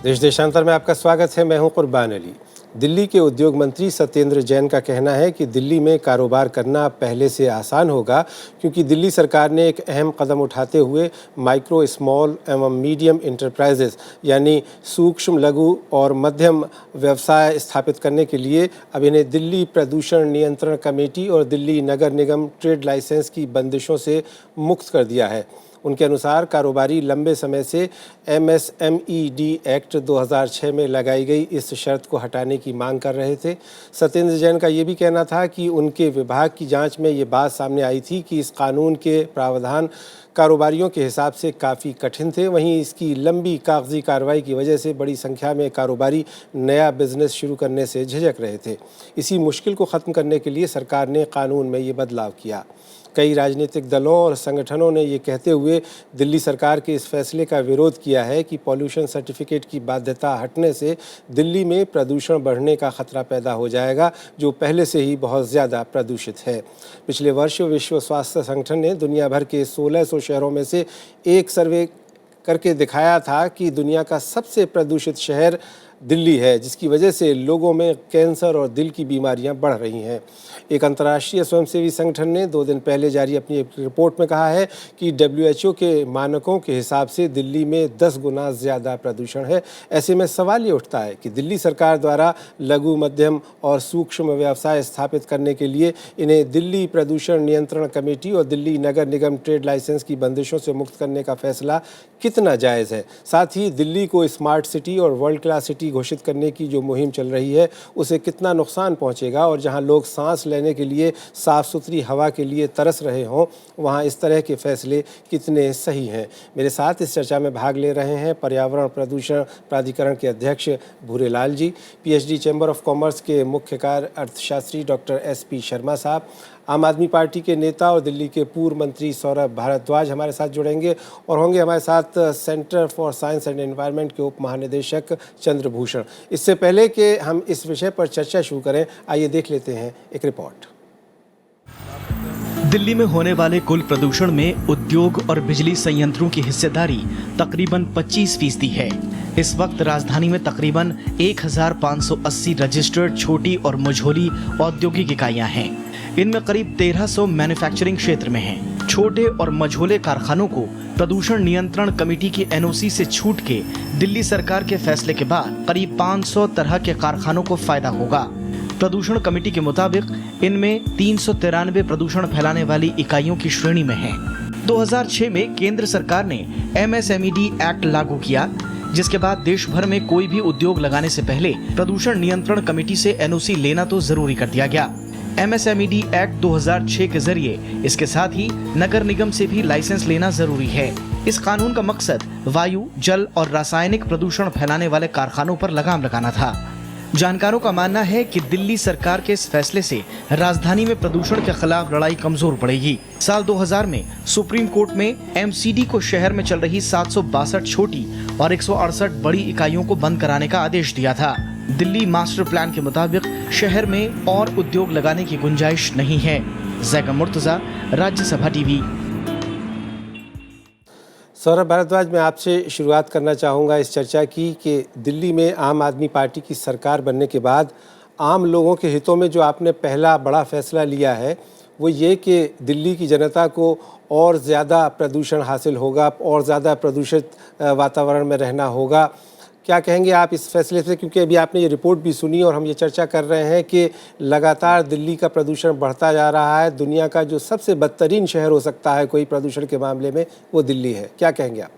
देश देशांतर में आपका स्वागत है। मैं हूं कुर्बान अली। दिल्ली के उद्योग मंत्री सत्येंद्र जैन का कहना है कि दिल्ली में कारोबार करना पहले से आसान होगा, क्योंकि दिल्ली सरकार ने एक अहम कदम उठाते हुए माइक्रो, स्मॉल एवं मीडियम इंटरप्राइजेस यानी सूक्ष्म, लघु और मध्यम व्यवसाय स्थापित करने के लिए अब इन्हें दिल्ली प्रदूषण नियंत्रण कमेटी और दिल्ली नगर निगम ट्रेड लाइसेंस की बंदिशों से मुक्त कर दिया है। उनके अनुसार कारोबारी लंबे समय से MSMED एक्ट 2006 में लगाई गई इस शर्त को हटाने की मांग कर रहे थे। सत्येंद्र जैन का ये भी कहना था कि उनके विभाग की जांच में ये बात सामने आई थी कि इस कानून के प्रावधान कारोबारियों के हिसाब से काफ़ी कठिन थे। वहीं इसकी लंबी कागजी कार्रवाई की वजह से बड़ी संख्या में कारोबारी नया बिजनेस शुरू करने से झिझक रहे थे। इसी मुश्किल को ख़त्म करने के लिए सरकार ने कानून में ये बदलाव किया। कई राजनीतिक दलों और संगठनों ने ये कहते हुए दिल्ली सरकार के इस फैसले का विरोध किया है कि पॉल्यूशन सर्टिफिकेट की बाध्यता हटने से दिल्ली में प्रदूषण बढ़ने का खतरा पैदा हो जाएगा, जो पहले से ही बहुत ज़्यादा प्रदूषित है। पिछले वर्ष विश्व स्वास्थ्य संगठन ने दुनिया भर के 1600 शहरों में से एक सर्वे करके दिखाया था कि दुनिया का सबसे प्रदूषित शहर दिल्ली है, जिसकी वजह से लोगों में कैंसर और दिल की बीमारियां बढ़ रही हैं। एक अंतर्राष्ट्रीय स्वयंसेवी संगठन ने 2 दिन पहले जारी अपनी एक रिपोर्ट में कहा है कि WHO के मानकों के हिसाब से दिल्ली में 10 गुना ज़्यादा प्रदूषण है। ऐसे में सवाल ये उठता है कि दिल्ली सरकार द्वारा लघु, मध्यम और सूक्ष्म व्यवसाय स्थापित करने के लिए इन्हें दिल्ली प्रदूषण नियंत्रण कमेटी और दिल्ली नगर निगम ट्रेड लाइसेंस की बंदिशों से मुक्त करने का फैसला कितना जायज़ है। साथ ही दिल्ली को स्मार्ट सिटी और वर्ल्ड क्लास सिटी घोषित करने की जो मुहिम चल रही है, उसे कितना नुकसान पहुंचेगा, और जहां लोग सांस लेने के लिए साफ सुथरी हवा के लिए तरस रहे हों, वहां इस तरह के फैसले कितने सही हैं। मेरे साथ इस चर्चा में भाग ले रहे हैं पर्यावरण प्रदूषण प्राधिकरण के अध्यक्ष भूरेलाल जी, PhD चैम्बर ऑफ कॉमर्स के मुख्य कार्य अर्थशास्त्री डॉक्टर SP शर्मा साहब, आम आदमी पार्टी के नेता और दिल्ली के पूर्व मंत्री सौरभ भारद्वाज हमारे साथ जुड़ेंगे, और होंगे हमारे साथ centre for science and environment के उप महानिदेशक चंद्रभूषण। इससे पहले कि हम इस विषय पर चर्चा शुरू करें, आइए देख लेते हैं एक रिपोर्ट। दिल्ली में होने वाले कुल प्रदूषण में उद्योग और बिजली संयंत्रों की हिस्सेदारी तकरीबन 25% है। इस वक्त राजधानी में तकरीबन 1580 रजिस्टर्ड छोटी और मझोली औद्योगिक इकाइयां हैं। इनमें करीब 1300 मैन्युफैक्चरिंग क्षेत्र में हैं। छोटे और मझोले कारखानों को प्रदूषण नियंत्रण कमेटी की NOC से छूट के दिल्ली सरकार के फैसले के बाद करीब 500 तरह के कारखानों को फायदा होगा। प्रदूषण कमेटी के मुताबिक इनमें 393 प्रदूषण फैलाने वाली इकाइयों की श्रेणी में हैं। 2006 में केंद्र सरकार ने MSMED एक्ट लागू किया, जिसके बाद देश भर में कोई भी उद्योग लगाने से पहले प्रदूषण नियंत्रण कमेटी से NOC लेना तो जरूरी कर दिया गया। MSMED एक्ट 2006 के जरिए इसके साथ ही नगर निगम से भी लाइसेंस लेना जरूरी है। इस कानून का मकसद वायु, जल और रासायनिक प्रदूषण फैलाने वाले कारखानों पर लगाम लगाना था। जानकारों का मानना है कि दिल्ली सरकार के इस फैसले से राजधानी में प्रदूषण के खिलाफ लड़ाई कमजोर पड़ेगी। साल 2000 में सुप्रीम कोर्ट में MCD को शहर में चल रही 762 छोटी और 168 बड़ी इकाइयों को बंद कराने का आदेश दिया था। दिल्ली मास्टर प्लान के मुताबिक शहर में और उद्योग लगाने की गुंजाइश नहीं है। Jacob Murtaza, Rajya Sabha TV. सौरभ भारद्वाज, मैं आपसे शुरुआत करना चाहूँगा इस चर्चा की कि दिल्ली में आम आदमी पार्टी की सरकार बनने के बाद आम लोगों के हितों में जो आपने पहला बड़ा फैसला लिया है, वो ये कि दिल्ली की जनता को और ज़्यादा प्रदूषण हासिल होगा, और ज़्यादा प्रदूषित वातावरण में रहना होगा। क्या कहेंगे आप इस फैसले से, क्योंकि अभी आपने ये रिपोर्ट भी सुनी और हम ये चर्चा कर रहे हैं कि लगातार दिल्ली का प्रदूषण बढ़ता जा रहा है। दुनिया का जो सबसे बदतरीन शहर हो सकता है कोई प्रदूषण के मामले में, वो दिल्ली है। क्या कहेंगे आप?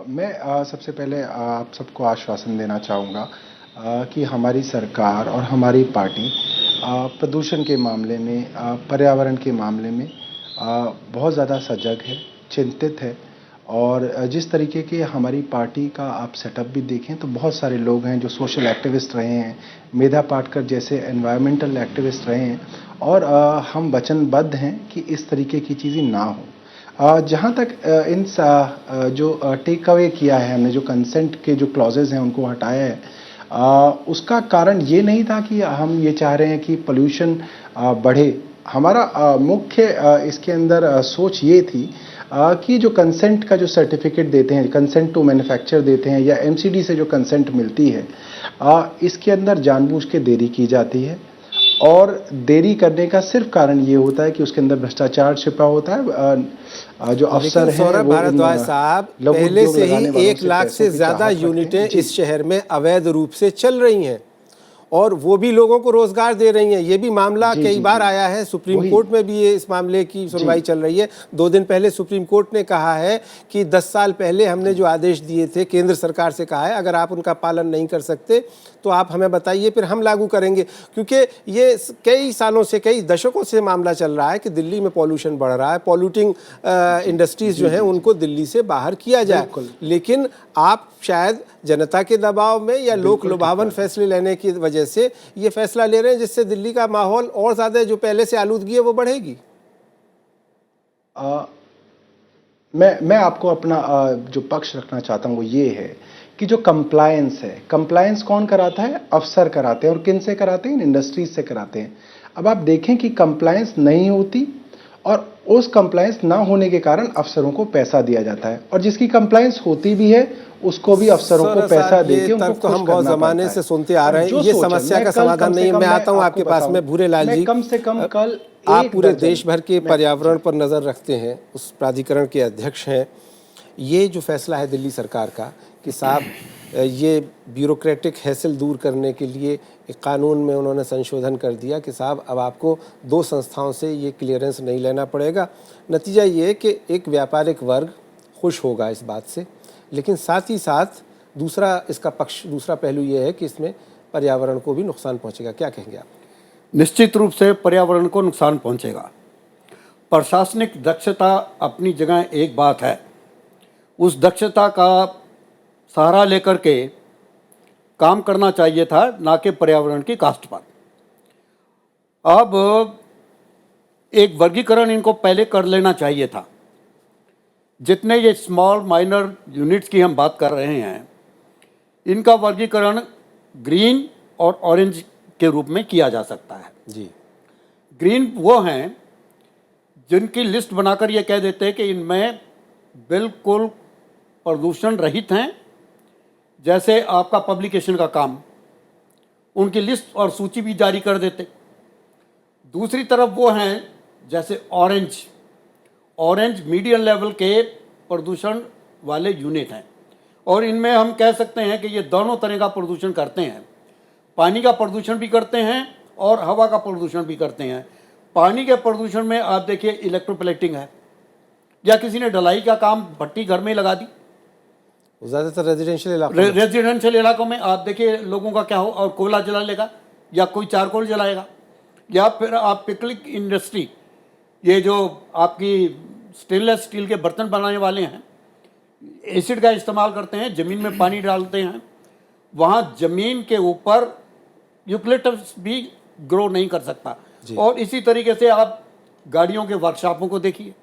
मैं सबसे पहले आप सबको आश्वासन देना चाहूँगा कि हमारी सरकार और हमारी पार्टी प्रदूषण के मामले में, पर्यावरण के मामले में बहुत ज़्यादा सजग है, चिंतित है। और जिस तरीके के हमारी पार्टी का आप सेटअप भी देखें तो बहुत सारे लोग हैं जो सोशल एक्टिविस्ट रहे हैं, मेधा पाटकर जैसे एनवायरमेंटल एक्टिविस्ट रहे हैं, और हम वचनबद्ध हैं कि इस तरीके की चीज़ें ना हो। जहाँ तक इन जो टेक अवे किया है हमने, जो कंसेंट के जो क्लॉजेज हैं उनको हटाया है, उसका कारण ये नहीं था कि हम ये चाह रहे हैं कि पोल्यूशन बढ़े। हमारा मुख्य इसके अंदर सोच ये थी कि जो कंसेंट का जो सर्टिफिकेट देते हैं, कंसेंट टू मैन्युफैक्चर देते हैं या एमसीडी से जो कंसेंट मिलती है, इसके अंदर जानबूझ के देरी की जाती है और देरी करने का सिर्फ कारण ये होता है कि उसके अंदर भ्रष्टाचार छिपा होता है। जो अफसर हैं सौरभ वो भारद्वाज साहब, लघु पहले उद्योग से लगाने ही वालों 1 लाख पैसों से की ज्यादा चाहत रखते हैं। यूनिटें जी। इस शहर में अवैध रूप से चल रही हैं और वो भी लोगों को रोजगार दे रही हैं। ये भी मामला जी, कई जी, बार जी। आया है, सुप्रीम वही। कोर्ट में भी ये इस मामले की सुनवाई चल रही है। 2 दिन पहले सुप्रीम कोर्ट ने कहा है कि 10 साल पहले हमने जो आदेश दिए थे, केंद्र सरकार से कहा है अगर आप उनका पालन नहीं कर सकते तो आप हमें बताइए, फिर हम लागू करेंगे। क्योंकि ये कई सालों से, कई दशकों से मामला चल रहा है कि दिल्ली में पॉल्यूशन बढ़ रहा है, पॉल्यूटिंग इंडस्ट्रीज जो हैं उनको दिल्ली से बाहर किया जाए। लेकिन आप शायद जनता के दबाव में या लोक लुभावन फैसले लेने की वजह से ये फैसला ले रहे हैं जिससे दिल्ली का माहौल और ज़्यादा, जो पहले से आलूदगी है वो बढ़ेगी। मैं आपको अपना जो पक्ष रखना चाहता हूं वो ये है कि जो कंप्लायंस है, कंप्लायंस कौन कराता है? अफसर कराते हैं। और किन से कराते हैं? इंडस्ट्रीज से कराते हैं। अब आप देखें कि कंप्लायंस नहीं होती और उस कंप्लायंस ना होने के कारण अफसरों को पैसा दिया जाता है और जिसकी कंप्लायंस होती भी है उसको भी अफसरों को पैसा देके उनको तो हम बहुत जमाने से सुनते आ रहे हैं। ये समस्या का समाधान नहीं है। मैं आता हूं आपके पास में, भूरेलाल जी। कम से कम कल आप पूरे देश भर के पर्यावरण पर नज़र रखते हैं, उस प्राधिकरण के अध्यक्ष हैं। ये जो फैसला है दिल्ली सरकार का कि साहब ये ब्यूरोक्रेटिक हैसल दूर करने के लिए एक कानून में उन्होंने संशोधन कर दिया कि साहब अब आपको 2 संस्थाओं से ये क्लियरेंस नहीं लेना पड़ेगा। नतीजा ये है कि एक व्यापारिक वर्ग खुश होगा इस बात से, लेकिन साथ ही साथ दूसरा इसका पक्ष, दूसरा पहलू ये है कि इसमें पर्यावरण को भी नुकसान पहुंचेगा। क्या कहेंगे आप? निश्चित रूप से पर्यावरण को नुकसान पहुंचेगा। प्रशासनिक दक्षता अपनी जगह एक बात है, उस दक्षता का सहारा लेकर के काम करना चाहिए था, ना कि पर्यावरण की कास्ट पर। अब एक वर्गीकरण इनको पहले कर लेना चाहिए था। जितने ये स्मॉल माइनर यूनिट्स की हम बात कर रहे हैं, इनका वर्गीकरण ग्रीन और ऑरेंज के रूप में किया जा सकता है। जी। ग्रीन वो हैं जिनकी लिस्ट बनाकर ये कह देते हैं कि इनमें बिल्कुल प्रदूषण रहित हैं, जैसे आपका पब्लिकेशन का काम, उनकी लिस्ट और सूची भी जारी कर देते। दूसरी तरफ वो हैं जैसे ऑरेंज मीडियम लेवल के प्रदूषण वाले यूनिट हैं और इनमें हम कह सकते हैं कि ये दोनों तरह का प्रदूषण करते हैं। पानी का प्रदूषण भी करते हैं और हवा का प्रदूषण भी करते हैं। पानी के प्रदूषण में आप देखिए इलेक्ट्रोप्लेटिंग है, या किसी ने ढलाई का काम भट्टी घर में लगा दी। ज़्यादातर रेजिडेंशियल इलाकों में आप देखिए लोगों का क्या हो, और कोयला जला लेगा या कोई चारकोल जलाएगा, या फिर आप पिकलिक इंडस्ट्री, ये जो आपकी स्टेनलेस स्टील के बर्तन बनाने वाले हैं, एसिड का इस्तेमाल करते हैं, ज़मीन में पानी डालते हैं, वहाँ ज़मीन के ऊपर यूकलिप्टस भी ग्रो नहीं कर सकता। और इसी तरीके से आप गाड़ियों के वर्कशॉपों को देखिए,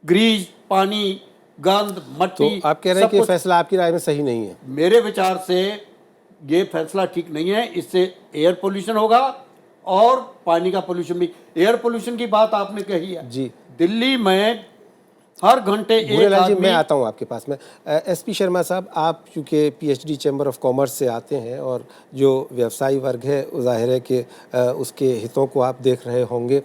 ग्रीस, पानी, गंद, मट्टी। तो आप कह रहे हैं कि फैसला आपकी राय में सही नहीं है? मेरे विचार से ये फैसला ठीक नहीं है। इससे एयर पोल्यूशन होगा और पानी का पोल्यूशन भी। एयर पोल्यूशन की बात आपने कही है जी। दिल्ली में हर घंटे एक आदमी। मैं आता हूँ आपके पास में। एसपी शर्मा साहब, आप चूँकि पीएचडी चैम्बर ऑफ कॉमर्स से आते हैं और जो व्यवसायी वर्ग है ज़ाहिर है कि उसके हितों को आप देख रहे होंगे,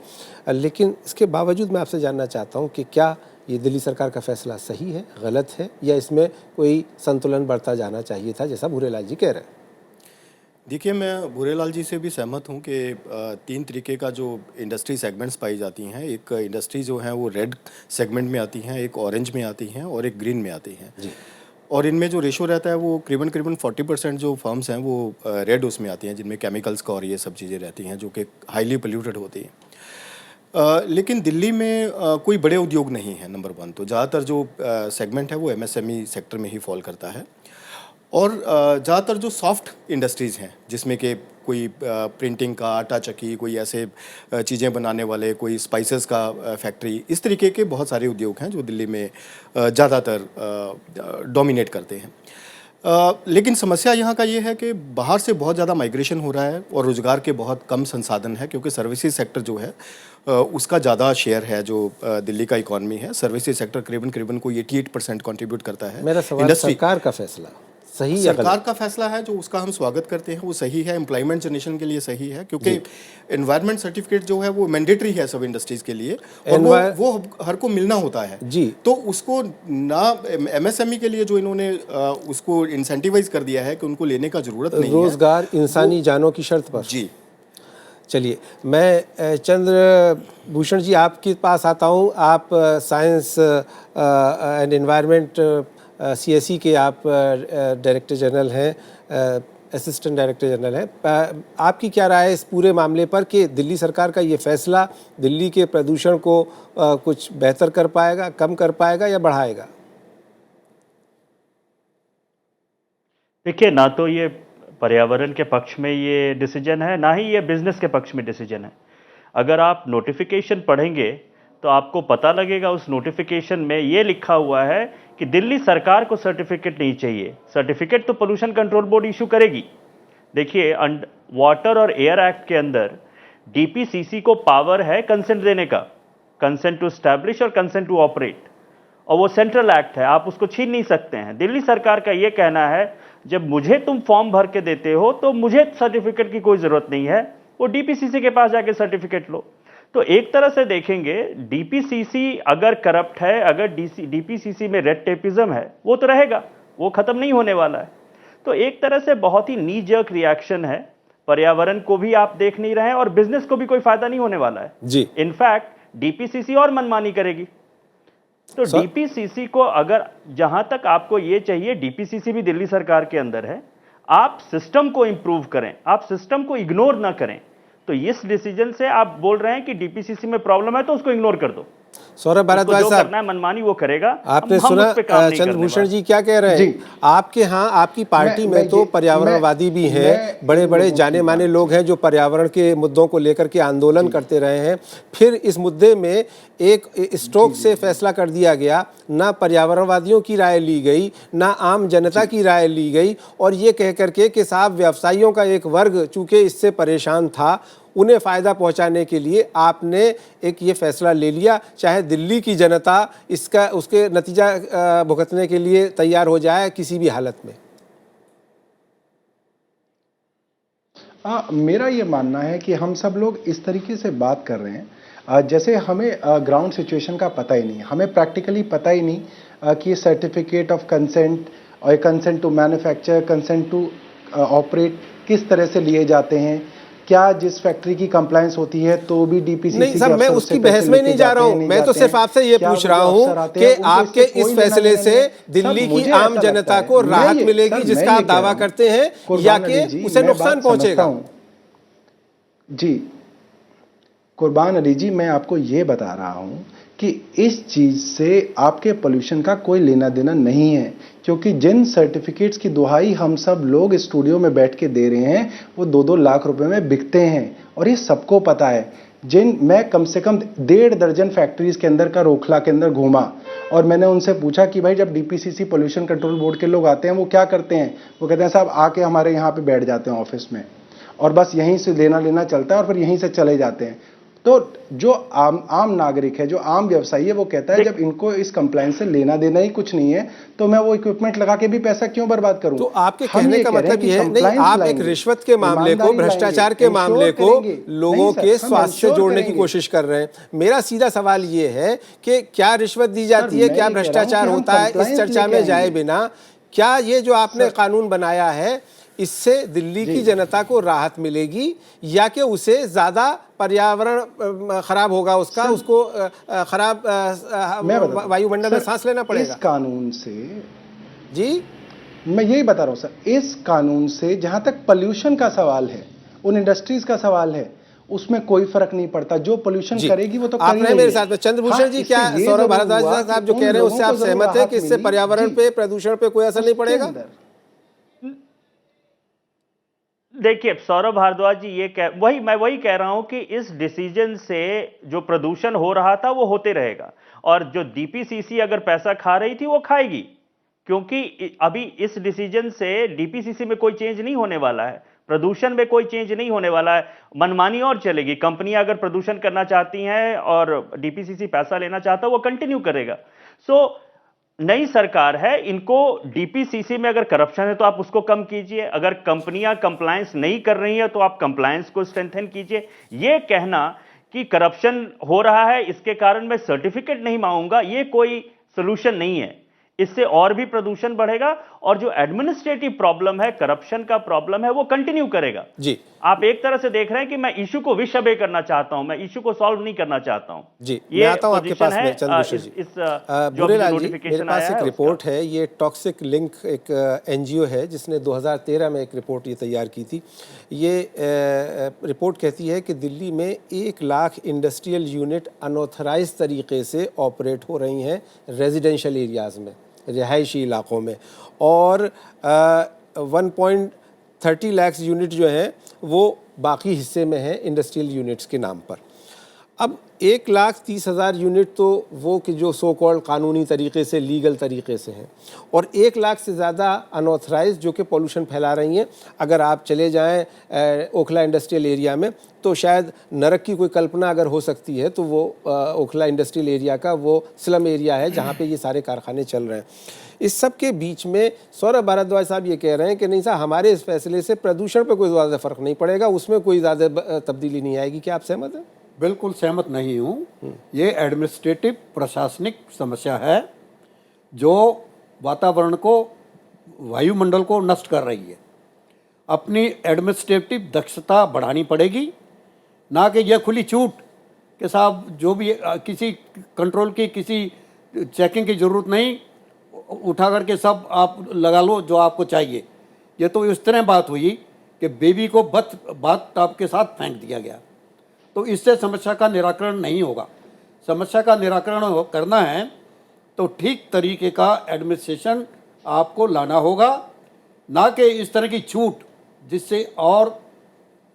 लेकिन इसके बावजूद मैं आपसे जानना चाहता हूँ कि क्या ये दिल्ली सरकार का फैसला सही है, गलत है, या इसमें कोई संतुलन बरता जाना चाहिए था, जैसा भूरेलाल जी कह रहे हैं? देखिए, मैं भूरेलाल जी से भी सहमत हूँ कि 3 तरीके का जो इंडस्ट्री सेगमेंट्स पाई जाती हैं। एक इंडस्ट्री जो हैं वो रेड सेगमेंट में आती हैं, एक ऑरेंज में आती हैं और एक ग्रीन में आती हैं जी। और इनमें जो रेशो रहता है वो करीबन 40% जो फर्म्स हैं वो रेड उसमें आती हैं, जिनमें केमिकल्स का और ये सब चीज़ें रहती हैं जो कि हाईली पोल्यूटेड होती हैं। लेकिन दिल्ली में कोई बड़े उद्योग नहीं है। नंबर 1 तो ज़्यादातर जो सेगमेंट है वो एमएसएमई सेक्टर में ही फॉल करता है। और ज़्यादातर जो सॉफ्ट इंडस्ट्रीज़ हैं, जिसमें कि कोई प्रिंटिंग का, आटा चक्की, कोई ऐसे चीज़ें बनाने वाले, कोई स्पाइसेस का फैक्ट्री, इस तरीके के बहुत सारे उद्योग हैं जो दिल्ली में ज़्यादातर डोमिनेट करते हैं। लेकिन समस्या यहाँ का ये है कि बाहर से बहुत ज़्यादा माइग्रेशन हो रहा है और रोज़गार के बहुत कम संसाधन है, क्योंकि सर्विसेज सेक्टर जो है उसका ज़्यादा शेयर है जो दिल्ली का इकॉनमी है। सर्विसेज सेक्टर करीबन करीबन कोई 88% कंट्रीब्यूट करता है। मेरा सवाल सरकार का फैसला सही या गलत? सरकार का फैसला है जो उसका हम स्वागत करते हैं, वो सही है, एम्प्लॉयमेंट जनरेशन के लिए सही है, क्योंकि एनवायरनमेंट सर्टिफिकेट जो है वो मैंडेटरी है सब इंडस्ट्रीज के लिए और वो हर को मिलना होता है जी। तो उसको ना एमएसएमई के लिए जो इन्होंने उसको इंसेंटिवाइज कर दिया है कि उनको लेने का जरूरत नहीं है, रोजगार इंसानी जानों की शर्त पर। जी। चलिए, मैं चंद्र भूषण जी आपके पास आता हूँ। आप साइंस एंड एनवायरनमेंट सीएसई के आप डायरेक्टर जनरल हैं, असिस्टेंट डायरेक्टर जनरल हैं। आपकी क्या राय है इस पूरे मामले पर कि दिल्ली सरकार का ये फैसला दिल्ली के प्रदूषण को कुछ बेहतर कर पाएगा, कम कर पाएगा या बढ़ाएगा? देखिए, ना तो ये पर्यावरण के पक्ष में ये डिसीजन है, ना ही ये बिजनेस के पक्ष में डिसीजन है। अगर आप नोटिफिकेशन पढ़ेंगे तो आपको पता लगेगा, उस नोटिफिकेशन में ये लिखा हुआ है कि दिल्ली सरकार को सर्टिफिकेट नहीं चाहिए। सर्टिफिकेट तो पोल्यूशन कंट्रोल बोर्ड इशू करेगी। देखिए, वाटर और एयर एक्ट के अंदर डीपीसीसी को पावर है कंसेंट देने का, कंसेंट टू स्टैब्लिश और कंसेंट टू ऑपरेट, और वो सेंट्रल एक्ट है, आप उसको छीन नहीं सकते हैं। दिल्ली सरकार का ये कहना है, जब मुझे तुम फॉर्म भर के देते हो तो मुझे सर्टिफिकेट की कोई जरूरत नहीं है, वो डीपीसीसी के पास जाके सर्टिफिकेट लो। तो एक तरह से देखेंगे, डीपीसीसी अगर करप्ट है, अगर डीपीसीसी में रेड टेपिज्म है, वो तो रहेगा, वो खत्म नहीं होने वाला है। तो एक तरह से बहुत ही नी जर्क रिएक्शन है। पर्यावरण को भी आप देख नहीं रहे हैं और बिजनेस को भी कोई फायदा नहीं होने वाला है जी। इनफैक्ट डीपीसीसी और मनमानी करेगी। तो डीपीसीसी को अगर, जहां तक आपको ये चाहिए, डीपीसीसी भी दिल्ली सरकार के अंदर है, आप सिस्टम को इंप्रूव करें, आप सिस्टम को इग्नोर ना करें। तो इस डिसीजन से आप बोल रहे हैं कि डीपीसीसी में प्रॉब्लम है तो उसको इग्नोर कर दो। सौरभ भारद्वाज साहब, करना है मनमानी वो करेगा। आपने सुना चंद्रभूषण जी क्या कह रहे हैं? आपके यहाँ आपकी पार्टी में तो पर्यावरणवादी भी हैं, बड़े बड़े जाने माने लोग हैं जो पर्यावरण के मुद्दों को लेकर के आंदोलन करते रहे हैं। फिर इस मुद्दे में एक स्ट्रोक से फैसला कर दिया गया, ना पर्यावरणवादियों की राय ली गई, ना आम जनता की राय ली गई, और ये कह करके कि साहब व्यवसायियों का एक वर्ग चूंकि इससे परेशान था, उन्हें फ़ायदा पहुंचाने के लिए आपने एक ये फैसला ले लिया, चाहे दिल्ली की जनता इसका उसके नतीजा भुगतने के लिए तैयार हो जाए किसी भी हालत में। मेरा ये मानना है कि हम सब लोग इस तरीके से बात कर रहे हैं जैसे हमें ग्राउंड सिचुएशन का पता ही नहीं, हमें प्रैक्टिकली पता ही नहीं कि सर्टिफिकेट ऑफ कंसेंट और consent to manufacture, consent to operate किस तरह से लिए जाते हैं, क्या जिस फैक्ट्री की कंप्लायंस होती है तो भी डीपीसीसी नहीं सर, मैं उसकी बहस में नहीं जा रहा हूँ। मैं तो सिर्फ आपसे ये पूछ रहा हूँ कि आपके इस फैसले से दिल्ली की आम जनता को राहत मिलेगी जिसका आप दावा करते हैं, या कि उसे नुकसान पहुंचेगा? जी कुर्बान अली जी, मैं आपको ये बता रहा हूं कि इस चीज से आपके पोल्यूशन का कोई लेना देना नहीं है, क्योंकि जिन सर्टिफिकेट्स की दुहाई हम सब लोग स्टूडियो में बैठ के दे रहे हैं वो 2-2 लाख रुपए में बिकते हैं, और ये सबको पता है। मैं कम से कम 1.5 दर्जन फैक्ट्रीज के अंदर का रोखला के अंदर घूमा और मैंने उनसे पूछा कि भाई जब डीपीसीसी पोल्यूशन कंट्रोल बोर्ड के लोग आते हैं वो क्या करते हैं? वो कहते हैं साहब आके हमारे यहाँ पे बैठ जाते हैं ऑफिस में और बस यहीं से लेना चलता है और फिर यहीं से चले जाते हैं। तो जो आम नागरिक है, जो आम व्यवसायी है, वो कहता है जब इनको इस कंप्लायंस से लेना देना ही कुछ नहीं है तो मैं वो इक्विपमेंट लगा के भी पैसा क्यों बर्बाद करूं? तो आपके कहने का मतलब ये है, नहीं, आप एक रिश्वत के मामले को, भ्रष्टाचार के मामले को लोगों के स्वास्थ्य से जोड़ने की कोशिश कर रहे हैं। मेरा सीधा सवाल ये है कि क्या रिश्वत दी जाती है, क्या भ्रष्टाचार होता है, इस चर्चा में जाए बिना क्या ये जो आपने कानून बनाया है इससे दिल्ली की जनता को राहत मिलेगी, या कि उसे ज़्यादा पर्यावरण खराब होगा, उसको खराब वायुमंडल में सांस लेना पड़ेगा? इस कानून से जी मैं यही बता रहा हूँ सर, इस कानून से जहां तक पोल्यूशन का सवाल है, उन इंडस्ट्रीज का सवाल है, उसमें कोई फर्क नहीं पड़ता। जो पोल्यूशन करेगी वो तो आप रहे मेरे साथ में। चंद्रभूषण जी, क्या सौरभ भारद्वाज साहब जो कह रहे हैं उससे आप सहमत हैं कि इससे पर्यावरण पे, प्रदूषण पे कोई असर नहीं पड़ेगा? देखिए सौरभ भारद्वाज जी, मैं वही कह रहा हूं कि इस डिसीजन से जो प्रदूषण हो रहा था वो होते रहेगा, और जो डीपीसीसी अगर पैसा खा रही थी वो खाएगी, क्योंकि अभी इस डिसीजन से डीपीसीसी में कोई चेंज नहीं होने वाला है, प्रदूषण में कोई चेंज नहीं होने वाला है, मनमानी और चलेगी। कंपनियां अगर प्रदूषण करना चाहती हैं और डीपीसीसी पैसा लेना चाहता है, वो कंटिन्यू करेगा। नई सरकार है, इनको डीपीसीसी में अगर करप्शन है तो आप उसको कम कीजिए, अगर कंपनियां कंप्लायंस नहीं कर रही है तो आप कंप्लायंस को स्ट्रेंथन कीजिए। यह कहना कि करप्शन हो रहा है इसके कारण मैं सर्टिफिकेट नहीं मांगूंगा, यह कोई सोल्यूशन नहीं है। इससे और भी प्रदूषण बढ़ेगा और जो एडमिनिस्ट्रेटिव प्रॉब्लम है, करप्शन का प्रॉब्लम है, वो कंटिन्यू करेगा। जी, आप एक तरह से देख रहे हैं कि मैं इशू को विश अवे करना चाहता हूं, मैं इशू को सॉल्व नहीं करना चाहता हूं। जी, मैं आता हूं आपके पास में चंद्रशेखर जी। जो भूरेलाल जी, नोटिफिकेशन मेरे पास आया एक है रिपोर्ट है, ये टॉक्सिक लिंक एक एनजीओ है जिसने 2013 में एक रिपोर्ट ये तैयार की थी। ये रिपोर्ट कहती है कि दिल्ली में 1 लाख इंडस्ट्रियल यूनिट अनऑथराइज तरीके से ऑपरेट हो रही हैं रेजिडेंशियल एरियाज़ में, रिहायशी इलाकों में, और 1.30 लाख यूनिट जो हैं वो बाकी हिस्से में हैं इंडस्ट्रियल यूनिट्स के नाम पर। अब 1,30,000 यूनिट तो वो कि जो सो कॉल्ड कानूनी तरीके से, लीगल तरीके से हैं, और 1 लाख से ज़्यादा अनऑथराइज जो कि पोल्यूशन फैला रही हैं। अगर आप चले जाएं ओखला इंडस्ट्रियल एरिया में तो शायद नरक की कोई कल्पना अगर हो सकती है तो वो ओखला इंडस्ट्रियल एरिया का वो स्लम एरिया है जहाँ पे ये सारे कारखाने चल रहे हैं। इस सब के बीच में सौरभ भारद्वाज साहब ये कह रहे हैं कि नहीं साहब, हमारे इस फैसले से प्रदूषण पर कोई ज़्यादा फ़र्क नहीं पड़ेगा, उसमें कोई ज़्यादा तब्दीली नहीं आएगी। क्या आप सहमत हैं? बिल्कुल सहमत नहीं हूँ। ये एडमिनिस्ट्रेटिव प्रशासनिक समस्या है जो वातावरण को, वायुमंडल को नष्ट कर रही है। अपनी एडमिनिस्ट्रेटिव दक्षता बढ़ानी पड़ेगी, ना कि यह खुली छूट कि साहब जो भी किसी कंट्रोल की, किसी चेकिंग की ज़रूरत नहीं, उठा करके सब आप लगा लो जो आपको चाहिए। ये तो इस तरह बात हुई कि बेबी को बाथ टब के साथ फेंक दिया गया। तो इससे समस्या का निराकरण नहीं होगा। समस्या का निराकरण करना है तो ठीक तरीके का एडमिनिस्ट्रेशन आपको लाना होगा, ना कि इस तरह की छूट जिससे और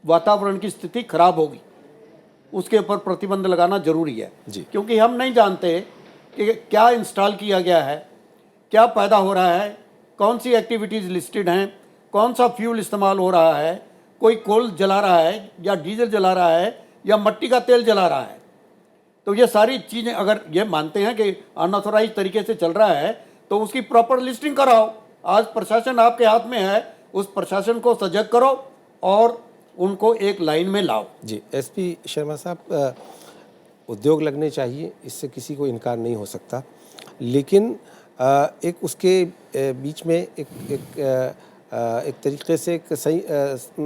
वातावरण की स्थिति खराब होगी। उसके ऊपर प्रतिबंध लगाना जरूरी है जी। क्योंकि हम नहीं जानते कि क्या इंस्टॉल किया गया है, क्या पैदा हो रहा है, कौन सी एक्टिविटीज़ लिस्टेड हैं, कौन सा फ्यूल इस्तेमाल हो रहा है, कोई कोल जला रहा है या डीजल जला रहा है या मिट्टी का तेल जला रहा है। तो ये सारी चीज़ें अगर ये मानते हैं कि अनऑथोराइज तरीके से चल रहा है तो उसकी प्रॉपर लिस्टिंग कराओ। आज प्रशासन आपके हाथ में है, उस प्रशासन को सजग करो और उनको एक लाइन में लाओ। जी, एसपी शर्मा साहब, उद्योग लगने चाहिए, इससे किसी को इनकार नहीं हो सकता, लेकिन एक उसके बीच में एक तरीके से एक सही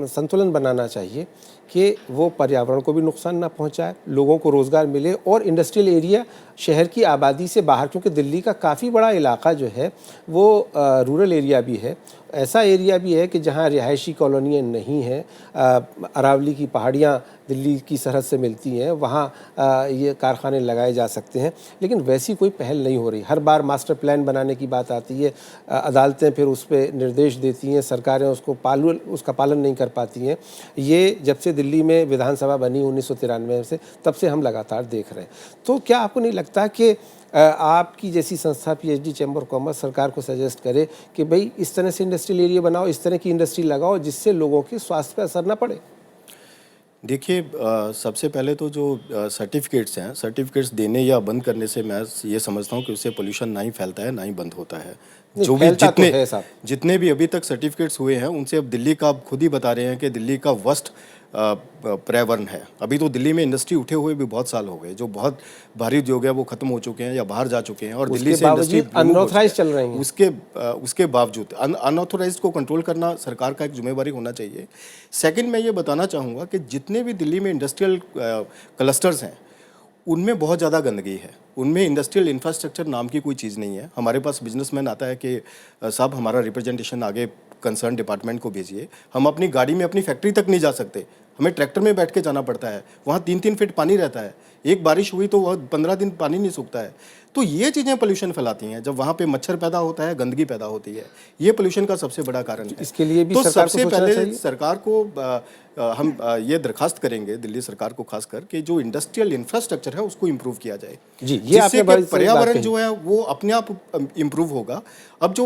संतुलन बनाना चाहिए कि वो पर्यावरण को भी नुकसान ना पहुंचाए, लोगों को रोज़गार मिले और इंडस्ट्रियल एरिया शहर की आबादी से बाहर, क्योंकि दिल्ली का काफ़ी बड़ा इलाका जो है वो रूरल एरिया भी है, ऐसा एरिया भी है कि जहाँ रिहायशी कॉलोनियाँ नहीं हैं। अरावली की पहाड़ियाँ दिल्ली की सरहद से मिलती हैं, वहाँ ये कारखाने लगाए जा सकते हैं, लेकिन वैसी कोई पहल नहीं हो रही। हर बार मास्टर प्लान बनाने की बात आती है, अदालतें फिर उस पर निर्देश देती हैं, सरकारें उसका पालन नहीं कर पाती हैं। ये जब से दिल्ली में विधानसभा बनी 1993 से, तब से हम लगातार देख रहे हैं। तो क्या आपको नहीं लगता कि आपकी जैसी संस्था पीएचडी चैम्बर ऑफ कॉमर्स सरकार को सजेस्ट करे कि भाई इस तरह से इंडस्ट्रियल एरिया बनाओ, इस तरह की इंडस्ट्री लगाओ जिससे लोगों के स्वास्थ्य पर असर ना पड़े? देखिए, सबसे पहले तो जो सर्टिफिकेट्स हैं, सर्टिफिकेट्स देने या बंद करने से मैं ये समझता हूँ कि उससे पोल्यूशन ना ही फैलता है ना ही बंद होता है। जो भी जितने भी अभी तक सर्टिफिकेट्स हुए हैं उनसे अब दिल्ली का, आप खुद ही बता रहे हैं कि दिल्ली का वर्स्ट पर्यावरण है। अभी तो दिल्ली में इंडस्ट्री उठे हुए भी बहुत साल हो गए, जो बहुत भारी उद्योग है वो खत्म हो चुके हैं या बाहर जा चुके हैं और दिल्ली से इंडस्ट्री अनऑथराइज चल रही है। उसके बावजूद अनऑथराइज को कंट्रोल करना सरकार का एक जिम्मेवारी होना चाहिए। सेकंड, मैं ये बताना चाहूँगा कि जितने भी दिल्ली में इंडस्ट्रियल क्लस्टर्स हैं उनमें बहुत ज़्यादा गंदगी है, उनमें इंडस्ट्रियल इंफ्रास्ट्रक्चर नाम की कोई चीज़ नहीं है। हमारे पास बिजनेसमैन आता है कि साहब हमारा रिप्रेजेंटेशन आगे कंसर्न डिपार्टमेंट को भेजिए, हम अपनी गाड़ी में अपनी फैक्ट्री तक नहीं जा सकते, हमें ट्रैक्टर में बैठ के जाना पड़ता है, वहाँ 3-3 फीट पानी रहता है, एक बारिश हुई तो वह 15 दिन पानी नहीं सूखता है। तो ये चीज़ें पोल्यूशन फैलाती हैं। जब वहाँ पे मच्छर पैदा होता है, गंदगी पैदा होती है, ये पोल्यूशन का सबसे बड़ा कारण है। इसके लिए भी तो सरकार को सबसे सोचना पहले चाहिए। सरकार को हम ये दरखास्त करेंगे दिल्ली सरकार को खासकर कि जो इंडस्ट्रियल इंफ्रास्ट्रक्चर है उसको इम्प्रूव किया जाए, जी, ये जिससे आपने कि बड़ी सही बात पर्यावरण कही। जो है वो अपने आप इम्प्रूव होगा। अब जो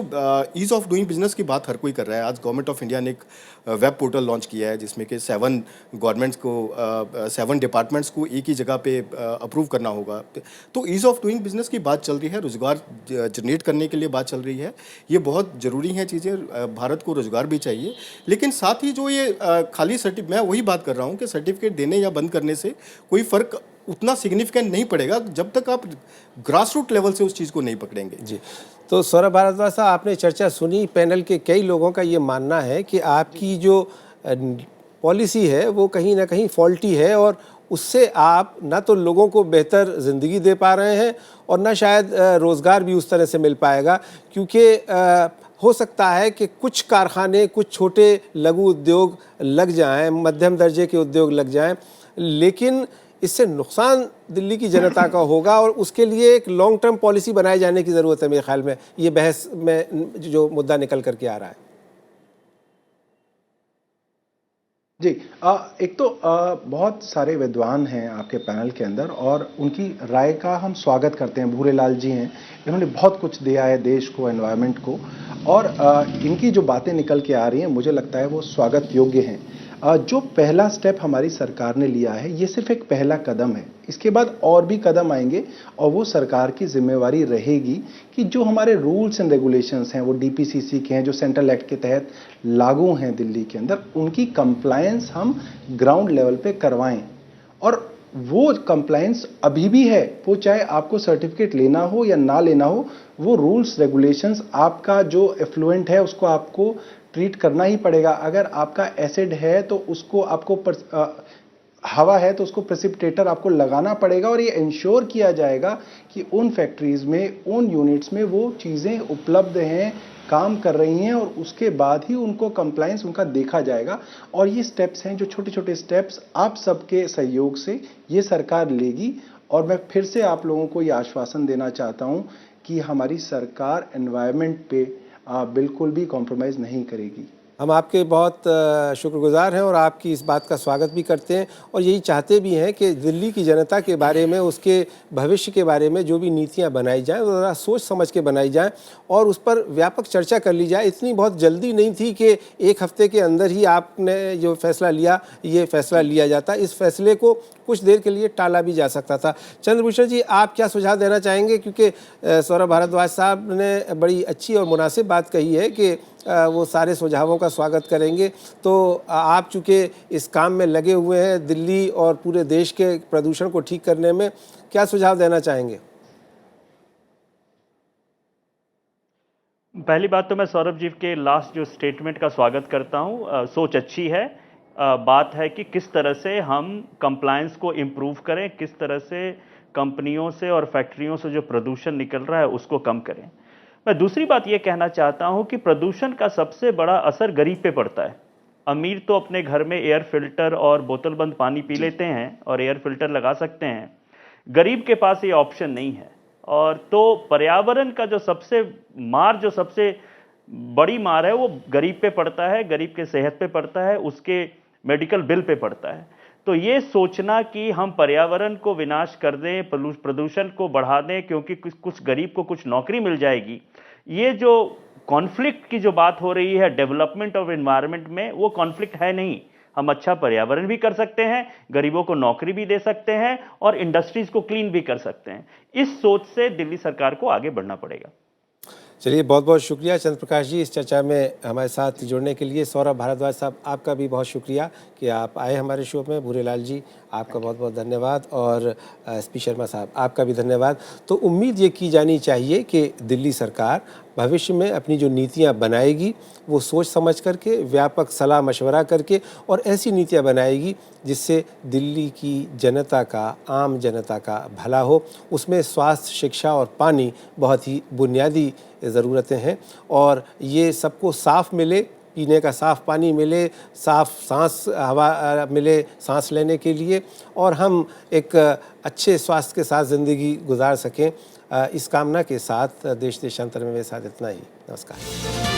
ईज ऑफ डूइंग बिजनेस की बात हर कोई कर रहा है। आज गवर्नमेंट ऑफ इंडिया ने एक वेब पोर्टल लॉन्च किया है जिसमें कि 7 डिपार्टमेंट्स को एक ही जगह पे अप्रूव करना होगा। तो ईज ऑफ डूइंग बिजनेस की बात चल रही है, रोजगार जनरेट करने के लिए बात चल रही है। ये बहुत ज़रूरी हैं चीज़ें, भारत को रोजगार भी चाहिए। लेकिन साथ ही जो ये खाली मैं वही बात कर रहा हूँ कि सर्टिफिकेट देने या बंद करने से कोई फ़र्क उतना सिग्निफिकेंट नहीं पड़ेगा जब तक आप ग्रास रूट लेवल से उस चीज़ को नहीं पकड़ेंगे। जी, तो सौरभ भारद्वाज साहब, आपने चर्चा सुनी। पैनल के कई लोगों का ये मानना है कि आपकी जो पॉलिसी है वो कहीं ना कहीं फॉल्टी है और उससे आप ना तो लोगों को बेहतर ज़िंदगी दे पा रहे हैं और ना शायद रोज़गार भी उस तरह से मिल पाएगा, क्योंकि हो सकता है कि कुछ कारखाने, कुछ छोटे लघु उद्योग लग जाएं, मध्यम दर्जे के उद्योग लग जाएं, लेकिन इससे नुकसान दिल्ली की जनता का होगा और उसके लिए एक लॉन्ग टर्म पॉलिसी बनाए जाने की ज़रूरत है मेरे ख्याल में। ये बहस में जो मुद्दा निकल करके आ रहा है। जी, एक तो बहुत सारे विद्वान हैं आपके पैनल के अंदर और उनकी राय का हम स्वागत करते हैं। भूरेलाल जी हैं, इन्होंने बहुत कुछ दिया है देश को, एनवायरनमेंट को, और इनकी जो बातें निकल के आ रही हैं मुझे लगता है वो स्वागत योग्य हैं। जो पहला स्टेप हमारी सरकार ने लिया है ये सिर्फ एक पहला कदम है। इसके बाद और भी कदम आएंगे और वो सरकार की जिम्मेवारी रहेगी कि जो हमारे रूल्स एंड रेगुलेशंस हैं वो डीपीसीसी के हैं, जो सेंट्रल एक्ट के तहत लागू हैं दिल्ली के अंदर, उनकी कंप्लायंस हम ग्राउंड लेवल पे करवाएं। और वो कंप्लायंस अभी भी है, वो चाहे आपको सर्टिफिकेट लेना हो या ना लेना हो, वो रूल्स रेगुलेशंस, आपका जो एफ्लुएंट है उसको आपको ट्रीट करना ही पड़ेगा। अगर आपका एसिड है तो उसको आपको हवा है तो उसको प्रेसिपिटेटर आपको लगाना पड़ेगा और ये इंश्योर किया जाएगा कि उन फैक्ट्रीज में, उन यूनिट्स में वो चीज़ें उपलब्ध हैं, काम कर रही हैं, और उसके बाद ही उनको कंप्लायंस उनका देखा जाएगा। और ये स्टेप्स हैं, जो छोटे छोटे स्टेप्स आप सबके सहयोग से ये सरकार लेगी। और मैं फिर से आप लोगों को ये आश्वासन देना चाहता हूँ कि हमारी सरकार एनवायरनमेंट पे बिल्कुल भी कॉम्प्रोमाइज़ नहीं करेगी। हम आपके बहुत शुक्रगुजार हैं और आपकी इस बात का स्वागत भी करते हैं और यही चाहते भी हैं कि दिल्ली की जनता के बारे में, उसके भविष्य के बारे में जो भी नीतियां बनाई जाएं वो ज़रा सोच समझ के बनाई जाएं और उस पर व्यापक चर्चा कर ली जाए। इतनी बहुत जल्दी नहीं थी कि एक हफ्ते के अंदर ही आपने जो फैसला लिया ये फैसला लिया जाता। इस फैसले को कुछ देर के लिए टाला भी जा सकता था। चंद्रभूषण जी, आप क्या सुझाव देना चाहेंगे? क्योंकि सौरभ भारद्वाज साहब ने बड़ी अच्छी और मुनासिब बात कही है कि वो सारे सुझावों का स्वागत करेंगे। तो आप चूँकि इस काम में लगे हुए हैं दिल्ली और पूरे देश के प्रदूषण को ठीक करने में, क्या सुझाव देना चाहेंगे? पहली बात तो मैं सौरभ जी के लास्ट जो स्टेटमेंट का स्वागत करता हूँ। सोच अच्छी है। बात है कि किस तरह से हम कंप्लायंस को इम्प्रूव करें, किस तरह से कंपनियों से और फैक्ट्रियों से जो प्रदूषण निकल रहा है उसको कम करें। मैं दूसरी बात ये कहना चाहता हूं कि प्रदूषण का सबसे बड़ा असर गरीब पे पड़ता है। अमीर तो अपने घर में एयर फिल्टर और बोतल बंद पानी पी लेते हैं और एयर फिल्टर लगा सकते हैं, गरीब के पास ये ऑप्शन नहीं है। और तो पर्यावरण का जो सबसे बड़ी मार है वो गरीब पे पड़ता है, गरीब के सेहत पे पड़ता है, उसके मेडिकल बिल पे पड़ता है। तो ये सोचना कि हम पर्यावरण को विनाश कर दें, प्रदूषण को बढ़ा दें क्योंकि कुछ गरीब को कुछ नौकरी मिल जाएगी, ये जो कॉन्फ्लिक्ट की जो बात हो रही है डेवलपमेंट ऑफ एनवायरनमेंट में, वो कॉन्फ्लिक्ट है नहीं। हम अच्छा पर्यावरण भी कर सकते हैं, गरीबों को नौकरी भी दे सकते हैं और इंडस्ट्रीज को क्लीन भी कर सकते हैं। इस सोच से दिल्ली सरकार को आगे बढ़ना पड़ेगा। चलिए, बहुत बहुत शुक्रिया चंद्र प्रकाश जी इस चर्चा में हमारे साथ जुड़ने के लिए। सौरभ भारद्वाज साहब, आपका भी बहुत शुक्रिया कि आप आए हमारे शो में। भूरेलाल जी, आपका बहुत बहुत धन्यवाद और एसपी शर्मा साहब, आपका भी धन्यवाद। तो उम्मीद ये की जानी चाहिए कि दिल्ली सरकार भविष्य में अपनी जो नीतियां बनाएगी वो सोच समझ करके, व्यापक सलाह मशवरा करके और ऐसी नीतियां बनाएगी जिससे दिल्ली की जनता का, आम जनता का भला हो। उसमें स्वास्थ्य, शिक्षा और पानी बहुत ही बुनियादी ज़रूरतें हैं और ये सबको साफ मिले पीने का साफ़ पानी मिले, साफ़ सांस हवा मिले सांस लेने के लिए, और हम एक अच्छे स्वास्थ्य के साथ ज़िंदगी गुजार सकें। इस कामना के साथ देश देशांतर में मेरे साथ इतना ही। नमस्कार।